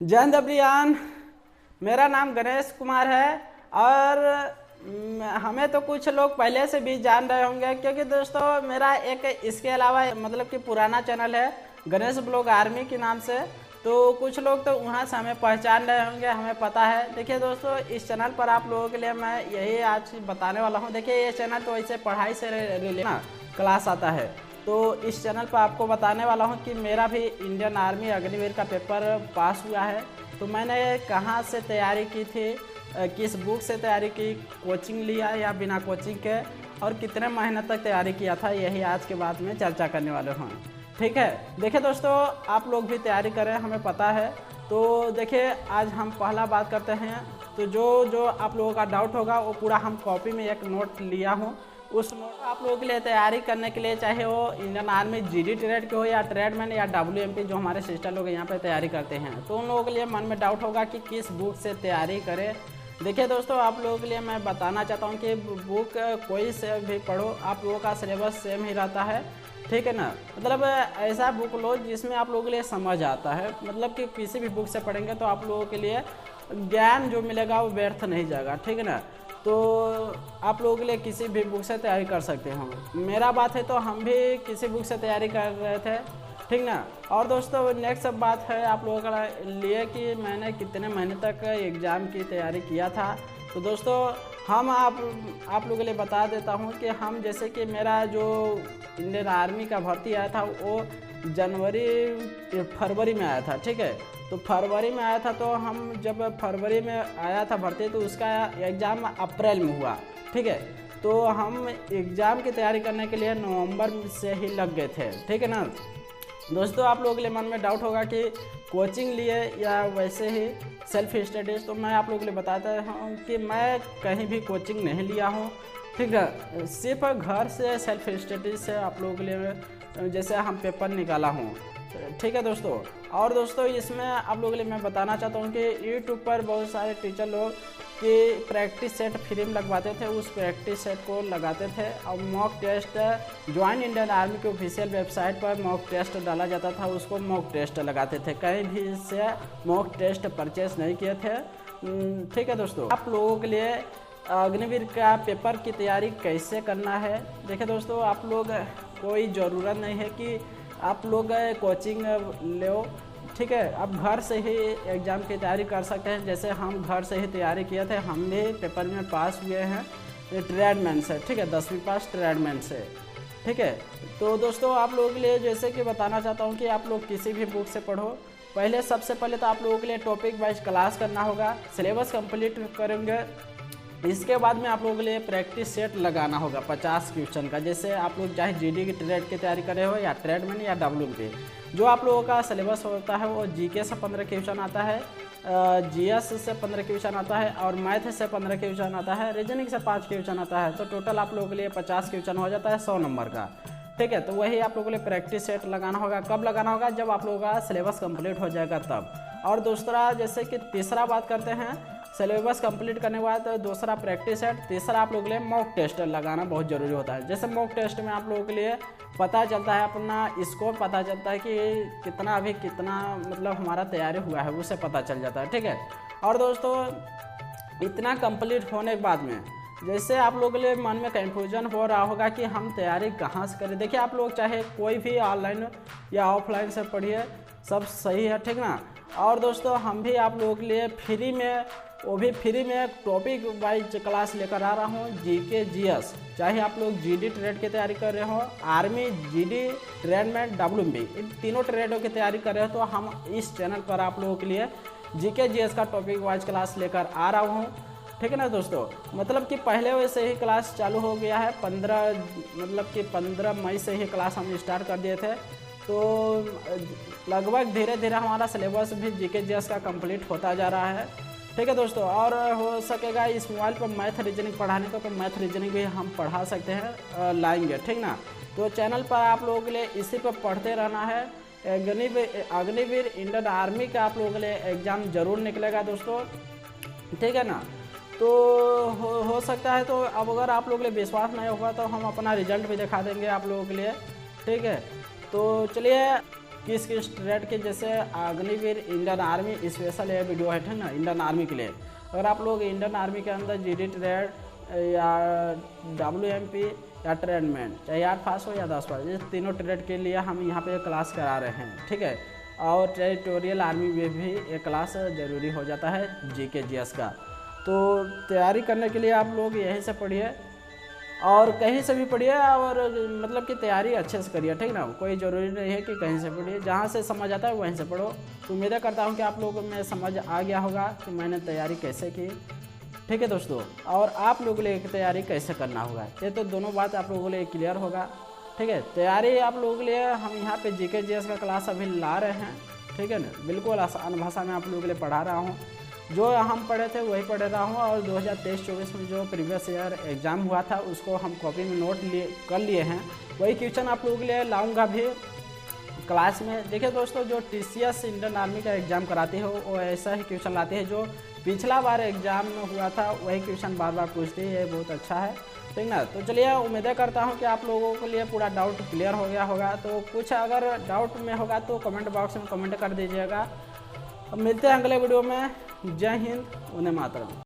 जय हिंद एवरीवन। मेरा नाम गणेश कुमार है और हमें तो कुछ लोग पहले से भी जान रहे होंगे क्योंकि दोस्तों मेरा एक इसके अलावा मतलब कि पुराना चैनल है गणेश ब्लॉग आर्मी के नाम से। तो कुछ लोग तो वहाँ से हमें पहचान रहे होंगे, हमें पता है। देखिए दोस्तों, इस चैनल पर आप लोगों के लिए मैं यही आज बताने वाला हूँ। देखिए ये चैनल तो ऐसे पढ़ाई से रिलेटेड क्लास आता है, तो इस चैनल पर आपको बताने वाला हूं कि मेरा भी इंडियन आर्मी अग्निवीर का पेपर पास हुआ है। तो मैंने कहां से तैयारी की थी, किस बुक से तैयारी की, कोचिंग लिया या बिना कोचिंग के, और कितने महीने तक तैयारी किया था, यही आज के बाद में चर्चा करने वाले हैं। ठीक है, देखिए दोस्तों, आप लोग भी तैयारी करें, हमें पता है। तो देखिए आज हम पहला बात करते हैं। तो जो आप लोगों का डाउट होगा वो पूरा हम कॉपी में एक नोट लिया हूँ। उस नोट आप लोगों के लिए तैयारी करने के लिए, चाहे वो इंडियन आर्मी जीडी ट्रेड के हो या ट्रेडमैन या डब्ल्यूएमपी, जो हमारे सिस्टर लोग यहाँ पे तैयारी करते हैं, तो उन लोगों के लिए मन में डाउट होगा कि किस बुक से तैयारी करें। देखिए दोस्तों, आप लोगों के लिए मैं बताना चाहता हूँ कि बुक कोई से भी पढ़ो, आप लोगों का सिलेबस सेम ही रहता है। ठीक है ना, मतलब ऐसा बुक लो जिसमें आप लोगों के लिए समझ आता है। मतलब कि किसी भी बुक से पढ़ेंगे तो आप लोगों के लिए ज्ञान जो मिलेगा वो व्यर्थ नहीं जाएगा। ठीक है ना, तो आप लोगों के लिए किसी भी बुक से तैयारी कर सकते हो। मेरा बात है तो हम भी किसी बुक से तैयारी कर रहे थे। ठीक ना। और दोस्तों नेक्स्ट सब बात है आप लोगों के लिए कि मैंने कितने महीने तक एग्ज़ाम की तैयारी किया था। तो दोस्तों हम आप लोगों के लिए बता देता हूं कि हम जैसे कि मेरा जो इंडियन आर्मी का भर्ती आया था वो फरवरी में आया था। ठीक है, तो फरवरी में आया था, तो हम जब फरवरी में आया था भर्ती तो उसका एग्ज़ाम अप्रैल में हुआ। ठीक है, तो हम एग्ज़ाम की तैयारी करने के लिए नवंबर से ही लग गए थे। ठीक है ना दोस्तों, आप लोगों के लिए मन में डाउट होगा कि कोचिंग लिए या वैसे ही सेल्फ स्टडीज़। तो मैं आप लोगों के लिए बताता हूँ कि मैं कहीं भी कोचिंग नहीं लिया हूँ। ठीक है, सिर्फ घर से सेल्फ स्टडीज़ से आप लोगों के लिए जैसे हम पेपर निकाला हूँ। ठीक है दोस्तों, और दोस्तों इसमें आप लोगों के लिए मैं बताना चाहता हूँ कि यूट्यूब पर बहुत सारे टीचर लोग कि प्रैक्टिस सेट फ्री में लगवाते थे, उस प्रैक्टिस सेट को लगाते थे। और mock test join Indian army के ऑफिशियल वेबसाइट पर मॉक टेस्ट डाला जाता था, उसको मॉक टेस्ट लगाते थे। कहीं भी इससे मॉक टेस्ट परचेस नहीं किए थे। ठीक है दोस्तों, आप लोगों के लिए अग्निवीर का पेपर की तैयारी कैसे करना है। देखिए दोस्तों, आप लोग कोई ज़रूरत नहीं है कि आप लोग कोचिंग लो। ठीक है, आप घर से ही एग्ज़ाम की तैयारी कर सकते हैं। जैसे हम घर से ही तैयारी किए थे, हम भी पेपर में पास हुए हैं ट्रेडमैन से। ठीक है, 10वीं पास ट्रेडमैन से। ठीक है, तो दोस्तों आप लोगों के लिए जैसे कि बताना चाहता हूँ कि आप लोग किसी भी बुक से पढ़ो। पहले सबसे पहले तो आप लोगों के लिए टॉपिक वाइज क्लास करना होगा, सिलेबस कंप्लीट करेंगे। इसके बाद में आप लोगों के लिए प्रैक्टिस सेट लगाना होगा 50 क्वेश्चन का। जैसे आप लोग चाहे जीडी की ट्रेड की तैयारी कर रहे हो या ट्रेडमैन या डब्ल्यूएमपी, जो आप लोगों का सिलेबस होता है वो जीके से 15 क्वेश्चन आता है, जीएस से 15 क्वेश्चन आता है, और मैथ से 15 क्वेश्चन आता है, रीजनिंग से 5 क्वेश्चन आता है। तो टोटल आप लोगों के लिए 50 क्वेश्चन हो जाता है 100 नंबर का। ठीक है, तो वही आप लोगों के लिए प्रैक्टिस सेट लगाना होगा। कब लगाना होगा? जब आप लोगों का सिलेबस कंप्लीट हो जाएगा तब। और दूसरा जैसे कि तीसरा बात करते हैं, सिलेबस कंप्लीट करने के बाद दूसरा प्रैक्टिस सेट, तीसरा आप लोगों के लिए मॉक टेस्ट लगाना बहुत ज़रूरी होता है। जैसे मॉक टेस्ट में आप लोगों के लिए पता चलता है, अपना स्कोर पता चलता है कि कितना मतलब हमारा तैयारी हुआ है, उससे पता चल जाता है। ठीक है, और दोस्तों इतना कंप्लीट होने के बाद में जैसे आप लोगों के लिए मन में कन्फ्यूजन हो रहा होगा कि हम तैयारी कहाँ से करें। देखिए आप लोग चाहे कोई भी ऑनलाइन या ऑफलाइन से पढ़िए, सब सही है। ठीक ना, और दोस्तों हम भी आप लोगों के लिए फ्री में, वो भी फ्री में टॉपिक वाइज क्लास लेकर आ रहा हूँ, जीके जीएस। चाहे आप लोग जीडी ट्रेड की तैयारी कर रहे हो, आर्मी, जीडी, ट्रेडमैन, डब्ल्यूएमपी, इन तीनों ट्रेडों की तैयारी कर रहे हो, तो हम इस चैनल पर आप लोगों के लिए जीके जीएस का टॉपिक वाइज क्लास लेकर आ रहा हूँ। ठीक है ना दोस्तों, मतलब कि पहले वैसे ही क्लास चालू हो गया है, 15 मई से ही क्लास हम स्टार्ट कर दिए थे। तो लगभग धीरे धीरे हमारा सिलेबस भी जीके जीएस का कंप्लीट होता जा रहा है। ठीक है दोस्तों, और हो सकेगा इस मोबाइल पर मैथ रीजनिंग पढ़ाने को, तो मैथ रीजनिंग भी हम पढ़ा सकते हैं, लाएंगे। ठीक ना, तो चैनल पर आप लोगों के लिए इसी पर पढ़ते रहना है। अग्निवीर इंडियन आर्मी का आप लोगों के लिए एग्ज़ाम ज़रूर निकलेगा दोस्तों। ठीक है ना, तो हो सकता है, तो अब अगर आप लोगों के लिए विश्वास नहीं होगा तो हम अपना रिजल्ट भी दिखा देंगे आप लोगों के लिए। ठीक है, तो चलिए किस किस ट्रेड के, जैसे अग्निवीर, इंडियन आर्मी स्पेशल ये वीडियो है, ठीक ना, इंडियन आर्मी के लिए। अगर आप लोग इंडियन आर्मी के अंदर जीडी ट्रेड या WMP या ट्रेडमैन, चाहे 8 पास हो या 10 पास, ये तीनों ट्रेड के लिए हम यहाँ पे क्लास करा रहे हैं, ठीक है। और टेरिटोरियल आर्मी में भी एक क्लास ज़रूरी हो जाता है GK GS का। तो तैयारी करने के लिए आप लोग यहीं से पढ़िए और कहीं से भी पढ़िए, और मतलब कि तैयारी अच्छे से करिए, ठीक ना। कोई ज़रूरी नहीं है कि कहीं से पढ़िए, जहाँ से समझ आता है वहीं से पढ़ो। तो उम्मीद करता हूँ कि आप लोगों में समझ आ गया होगा कि मैंने तैयारी कैसे की, ठीक है दोस्तों। और आप लोगों के लिए तैयारी कैसे करना होगा, ये तो दोनों बात आप लोगों के लिए क्लियर होगा, ठीक है। तैयारी आप लोगों के लिए हम यहाँ पे GK GS का क्लास अभी ला रहे हैं, ठीक है ना। बिल्कुल आसान भाषा में आप लोगों के लिए पढ़ा रहा हूँ, जो हम पढ़े थे वही पढ़ रहा हूँ। और 2023-24 में जो प्रीवियस ईयर एग्ज़ाम हुआ था उसको हम कॉपी में नोट कर लिए हैं, वही क्वेश्चन आप लोगों के लिए लाऊंगा भी क्लास में। देखिए दोस्तों, जो TCS इंडियन आर्मी का एग्ज़ाम कराती है वो ऐसा ही क्वेश्चन लाते हैं, जो पिछला बार एग्ज़ाम में हुआ था वही क्वेश्चन बार बार पूछती है, ये बहुत अच्छा है, ठीक ना। तो चलिए, उम्मीद करता हूँ कि आप लोगों के लिए पूरा डाउट क्लियर हो गया होगा। तो कुछ अगर डाउट में होगा तो कमेंट बॉक्स में कमेंट कर दीजिएगा। अब मिलते हैं अगले वीडियो में। जय हिंद, वंदे मातरम।